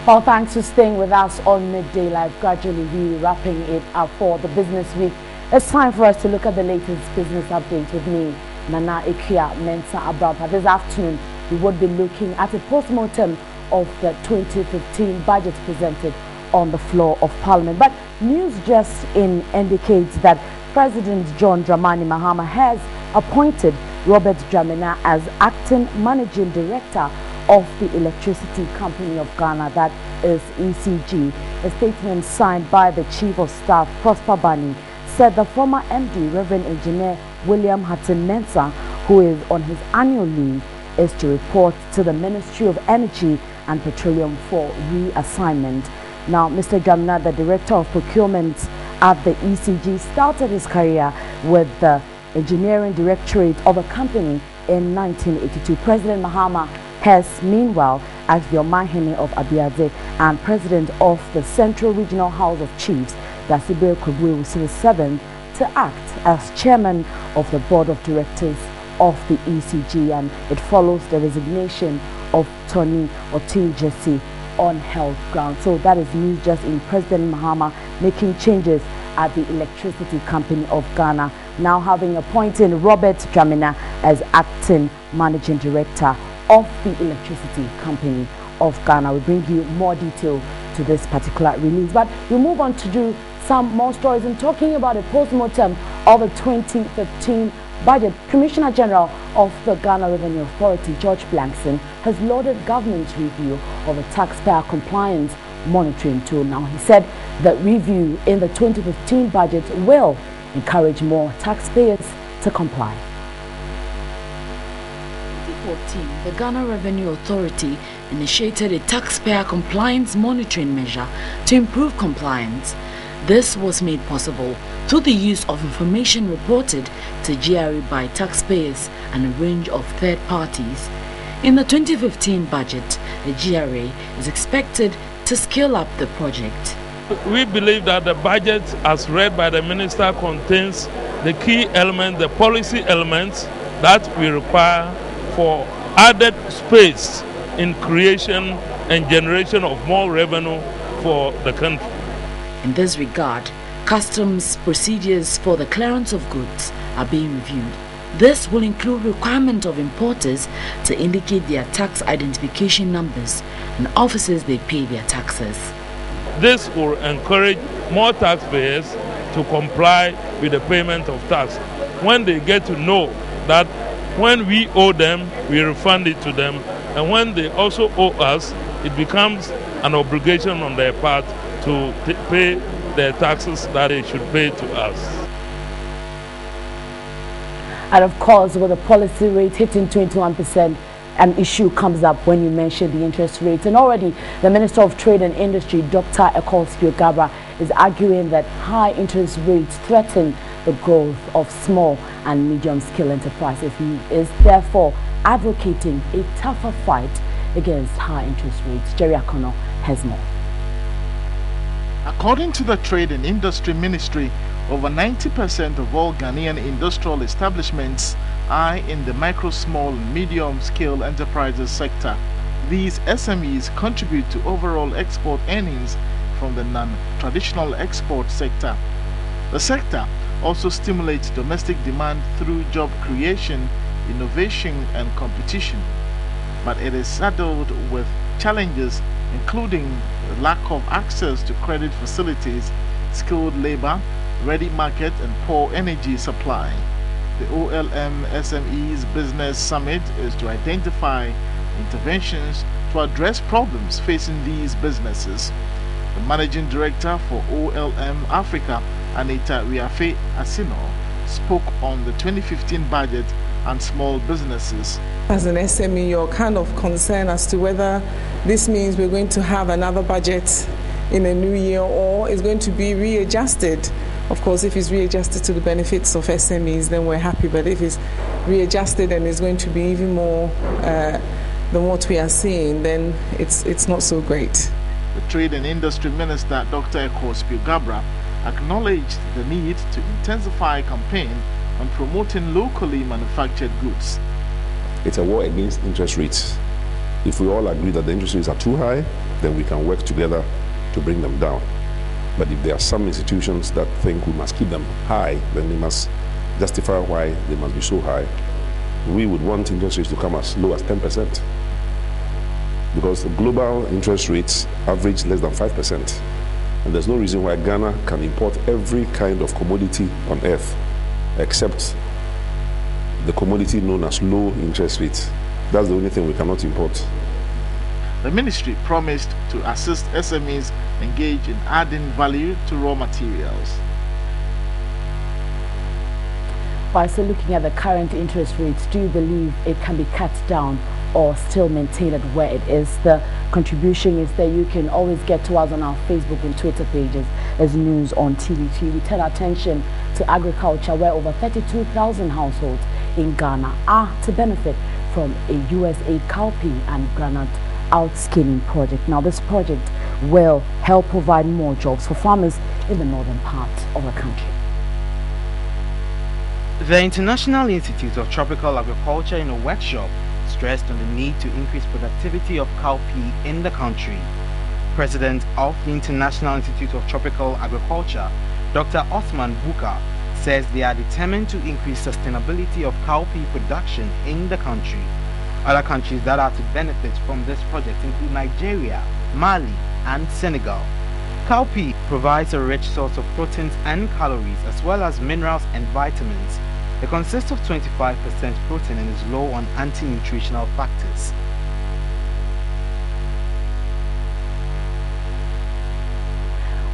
Well, thanks for staying with us on Midday Live. Gradually, we're wrapping it up for the business week. It's time for us to look at the latest business updates with me, Nana Ekia Mensa Abrapa. This afternoon, we would be looking at a post-mortem of the 2015 budget presented on the floor of Parliament. But news just in indicates that President John Dramani Mahama has appointed Robert Dramina as acting managing director of the Electricity Company of Ghana, that is ECG. A statement signed by the Chief of Staff, Prosper Bani, said the former MD, Reverend Engineer William Hatton Mensah, who is on his annual leave, is to report to the Ministry of Energy and Petroleum for reassignment. Now, Mr. Dramina, the Director of Procurement at the ECG, started his career with the Engineering Directorate of a company in 1982. President Mahama has, meanwhile, asked the Omahene of Abiade and President of the Central Regional House of Chiefs, Dasibe Kogwe VII, to act as Chairman of the Board of Directors of the ECG, and it follows the resignation of Tony Otin Jesse on health grounds. So that is news just in. President Mahama making changes at the Electricity Company of Ghana, now having appointed Robert Dramina as acting managing director of the Electricity Company of Ghana. We bring you more detail to this particular release, but we move on to do some more stories and talking about a post-mortem of the 2015 budget. Commissioner General of the Ghana Revenue Authority, George Blankson, has lauded government's review of a taxpayer compliance monitoring tool. Now, he said that review in the 2015 budget will encourage more taxpayers to comply. In 2014, the Ghana Revenue Authority initiated a taxpayer compliance monitoring measure to improve compliance. This was made possible through the use of information reported to GRA by taxpayers and a range of third parties. In the 2015 budget, the GRA is expected to scale up the project. We believe that the budget, as read by the Minister, contains the key elements, the policy elements that we require for added space in creation and generation of more revenue for the country. In this regard, customs procedures for the clearance of goods are being reviewed. This will include requirement of importers to indicate their tax identification numbers and offices they pay their taxes. This will encourage more taxpayers to comply with the payment of tax. When they get to know that when we owe them, we refund it to them, and when they also owe us, it becomes an obligation on their part to pay their taxes that they should pay to us. And of course, with the policy rate hitting 21%, an issue comes up when you mention the interest rates. And already the Minister of Trade and Industry, Dr. Ekosio Gabra, is arguing that high interest rates threaten the growth of small and medium-scale enterprises. He is therefore advocating a tougher fight against high interest rates. Jerry Akono has more. According to the Trade and Industry Ministry, over 90% of all Ghanaian industrial establishments are in the micro, small, and medium-scale enterprises sector. These SMEs contribute to overall export earnings from the non-traditional export sector. The sector also stimulates domestic demand through job creation, innovation, and competition. But it is saddled with challenges including the lack of access to credit facilities, skilled labor, ready market, and poor energy supply. The OLM SMEs Business Summit is to identify interventions to address problems facing these businesses. The Managing Director for OLM Africa, Anita Riafe Asino, spoke on the 2015 budget and small businesses. As an SME, you're kind of concerned as to whether this means we're going to have another budget in a new year or it's going to be readjusted. Of course, if it's readjusted to the benefits of SMEs, then we're happy. But if it's readjusted and it's going to be even more than what we are seeing, then it's not so great. The Trade and Industry Minister, Dr. Ekosio Gabra, acknowledged the need to intensify campaign on promoting locally manufactured goods. It's a war against interest rates. If we all agree that the interest rates are too high, then we can work together to bring them down. But if there are some institutions that think we must keep them high, then they must justify why they must be so high. We would want interest rates to come as low as 10%, because the global interest rates average less than 5%. And there's no reason why Ghana can import every kind of commodity on earth except the commodity known as low interest rates. That's the only thing we cannot import. The ministry promised to assist SMEs engaged in adding value to raw materials. While still looking at the current interest rates, do you believe it can be cut down or still maintained at where it is? The contribution is there. You can always get to us on our Facebook and Twitter pages as News on TV2. We turn attention to agriculture, where over 32,000 households in Ghana are to benefit from a USA cowpea and groundnut outscaling project. Now, this project will help provide more jobs for farmers in the northern part of the country. The International Institute of Tropical Agriculture, in a workshop, stressed on the need to increase productivity of cowpea in the country. President of the International Institute of Tropical Agriculture, Dr. Osman Buka, says they are determined to increase sustainability of cowpea production in the country. Other countries that are to benefit from this project include Nigeria, Mali, and Senegal. Cowpea provides a rich source of proteins and calories, as well as minerals and vitamins. It consists of 25% protein and is low on anti-nutritional factors.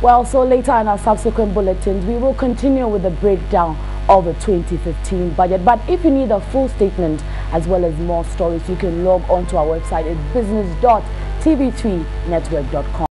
Well, so later in our subsequent bulletins, we will continue with the breakdown of the 2015 budget. But if you need a full statement as well as more stories, you can log on to our website at business.tv3network.com.